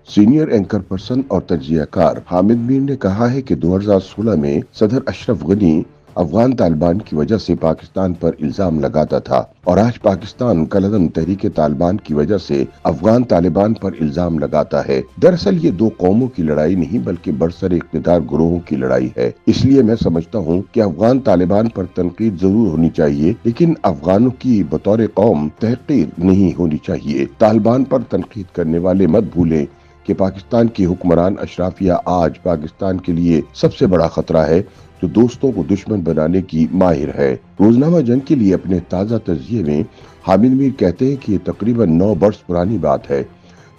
Senior anchor person और तज्जियाकार हामिद मीर ने कहा है कि 2016 में सदर अशरफ गनी अफगान तालिबान की वजह से पाकिस्तान पर इल्जाम लगाता था और आज पाकिस्तान कलअदम तहरीक तालिबान की वजह से अफगान तालिबान पर इल्जाम लगाता है। दरअसल ये दो कौमों की लड़ाई नहीं बल्कि बरसर इक़्तिदार ग्रोहों की लड़ाई है। इसलिए मैं समझता हूँ कि अफगान तालिबान पर तनकीद जरूर होनी चाहिए, लेकिन अफगानों की बतौर कौम तहकीर नहीं होनी चाहिए। तालिबान पर तनकीद करने वाले मत भूलें कि पाकिस्तान की हुक्मरान अशराफिया आज पाकिस्तान के लिए सबसे बड़ा खतरा है, जो दोस्तों को दुश्मन बनाने की माहिर है। रोजनामा जंग के लिए अपने ताज़ा तज़किये में हामिद मीर कहते हैं कि ये तकरीबन 9 बरस पुरानी बात है।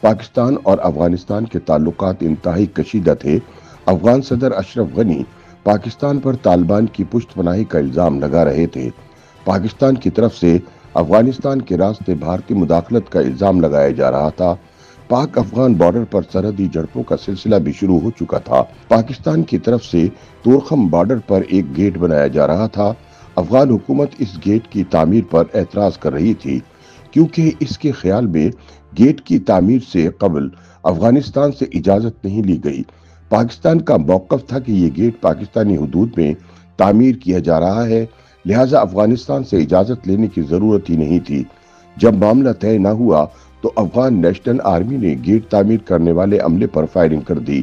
पाकिस्तान और अफगानिस्तान के ताल्लुकात इंतहाई कशीदा थे। अफगान सदर अशरफ गनी पाकिस्तान पर तालिबान की पुश्तपनाही का इल्जाम लगा रहे थे। पाकिस्तान की तरफ से अफगानिस्तान के रास्ते भारतीय मुदाखलत का इल्जाम लगाया जा रहा था। पाक अफगान बॉर्डर पर सरहदी झड़पों का सिलसिला भी शुरू हो चुका था। पाकिस्तान की तरफ से तोरखम बॉर्डर पर एक गेट बनाया जा रहा था। अफगान हुकूमत इस गेट की तामीर पर एतराज कर रही थी, क्योंकि इसके ख्याल में गेट की तामीर से कबल अफगानिस्तान से इजाजत नहीं ली गई। पाकिस्तान का मौक़िफ़ था कि ये गेट पाकिस्तानी हुदूद में तामीर किया जा रहा है, लिहाजा अफगानिस्तान से इजाजत लेने की जरूरत ही नहीं थी। जब मामला तय न हुआ तो अफगान नेशनल आर्मी ने गेट तामीर करने वाले अमले पर फायरिंग कर दी।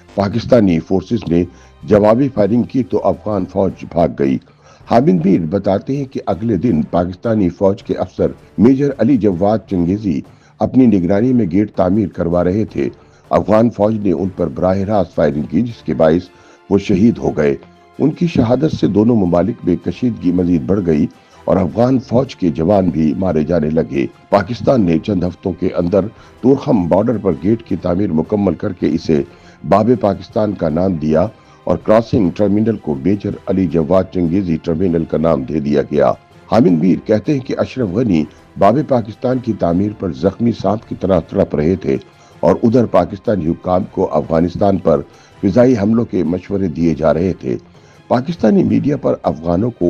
पाकिस्तानी फोर्सेस ने जवाबी फायरिंग की तो अफगान फौज भाग गई। हामिद मीर बताते हैं कि अगले दिन पाकिस्तानी फौज के अफसर मेजर अली जवाद चंगेजी अपनी निगरानी में गेट तामीर करवा रहे थे। अफगान फौज ने उन पर बराह रास्त फायरिंग की, जिसके बाइस वो शहीद हो गए। उनकी शहादत से दोनों ममालिक में कशीदगी मजीद बढ़ गई और अफगान फौज के जवान भी मारे जाने लगे। पाकिस्तान ने चंद हफ्तों के अंदर तोरखम बॉर्डर पर गेट की तामीर मुकम्मल करके इसे बाबे पाकिस्तान का नाम दिया और क्रॉसिंग टर्मिनल को मेजर अली जवाद चंगेजी टर्मिनल का नाम दे दिया गया। हामिद मीर कहते हैं कि अशरफ गनी बाबे पाकिस्तान की तामीर पर जख्मी सांप की तरह तड़प रहे थे और उधर पाकिस्तानी हुक्काम को अफगानिस्तान पर फिजाई हमलों के मशवरे दिए जा रहे थे। पाकिस्तानी मीडिया पर अफगानों को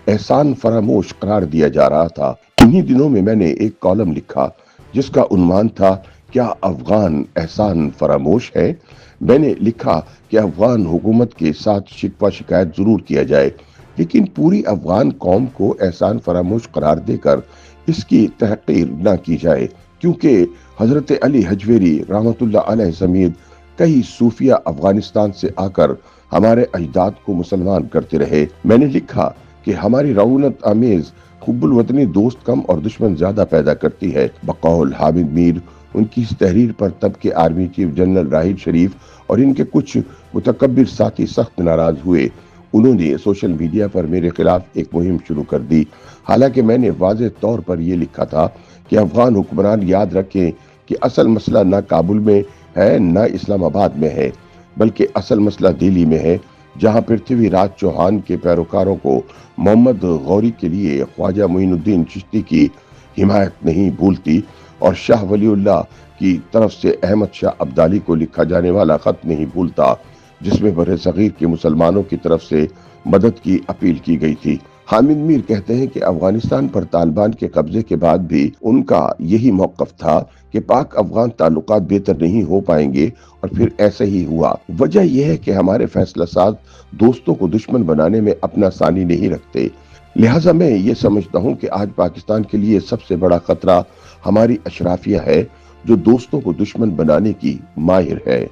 एहसान फरामोश करार दिया जा रहा था। इन्हीं दिनों में मैंने एक कॉलम लिखा जिसका उन्वान था, क्या अफगान एहसान फरामोश है। मैंने लिखा कि अफगान हुकूमत के साथ शिकवा शिकायत जरूर किया जाए, लेकिन पूरी अफगान कौम को एहसान फरामोश करार देकर इसकी तहकीर न की जाए, क्योंकि हजरत अली हजवेरी रहमतुल्लाह अलैह समेत कई सूफिया अफगानिस्तान से आकर हमारे अजदाद को मुसलमान करते रहे। मैंने लिखा कि हमारी रऊनत आमेज हुब्बुल वतनी दोस्त कम और दुश्मन ज्यादा पैदा करती है। बकौल हामिद मीर, उनकी इस तहरीर पर तब के आर्मी चीफ जनरल राहिल शरीफ और इनके कुछ मुतकब्बिर साथी सख्त नाराज हुए। उन्होंने सोशल मीडिया पर मेरे खिलाफ एक मुहिम शुरू कर दी। हालांकि मैंने वाज़ेह तौर पर यह लिखा था कि अफगान हुक्मरान याद रखें कि असल मसला न काबुल में है न इस्लामाबाद में है, बल्कि असल मसला दिल्ली में है, जहां पृथ्वीराज चौहान के पैरोकारों को मोहम्मद गौरी के लिए ख्वाजा मोइनुद्दीन चिश्ती की हिमायत नहीं भूलती और शाह वलीउल्लाह की तरफ से अहमद शाह अब्दाली को लिखा जाने वाला खत नहीं भूलता, जिसमें बरे सगीर के मुसलमानों की तरफ से मदद की अपील की गई थी। हामिद मीर कहते हैं कि अफगानिस्तान पर तालिबान के कब्जे के बाद भी उनका यही मौक़िफ़ था कि पाक अफगान ताल्लुकात बेहतर नहीं हो पाएंगे और फिर ऐसा ही हुआ। वजह यह है कि हमारे फैसला साज दोस्तों को दुश्मन बनाने में अपना सानी नहीं रखते। लिहाजा मैं ये समझता हूँ कि आज पाकिस्तान के लिए सबसे बड़ा खतरा हमारी अशराफिया है, जो दोस्तों को दुश्मन बनाने की माहिर है।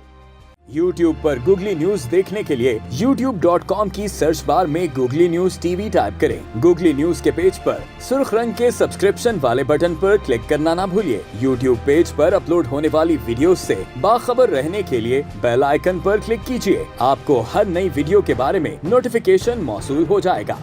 YouTube पर गूगली न्यूज देखने के लिए youtube.com की सर्च बार में गूगली न्यूज टीवी टाइप करें। गूगली न्यूज के पेज पर सुर्ख रंग के सब्सक्रिप्शन वाले बटन पर क्लिक करना ना भूलिए। YouTube पेज पर अपलोड होने वाली वीडियो से बाखबर रहने के लिए बेल आइकन पर क्लिक कीजिए। आपको हर नई वीडियो के बारे में नोटिफिकेशन मौसूल हो जाएगा।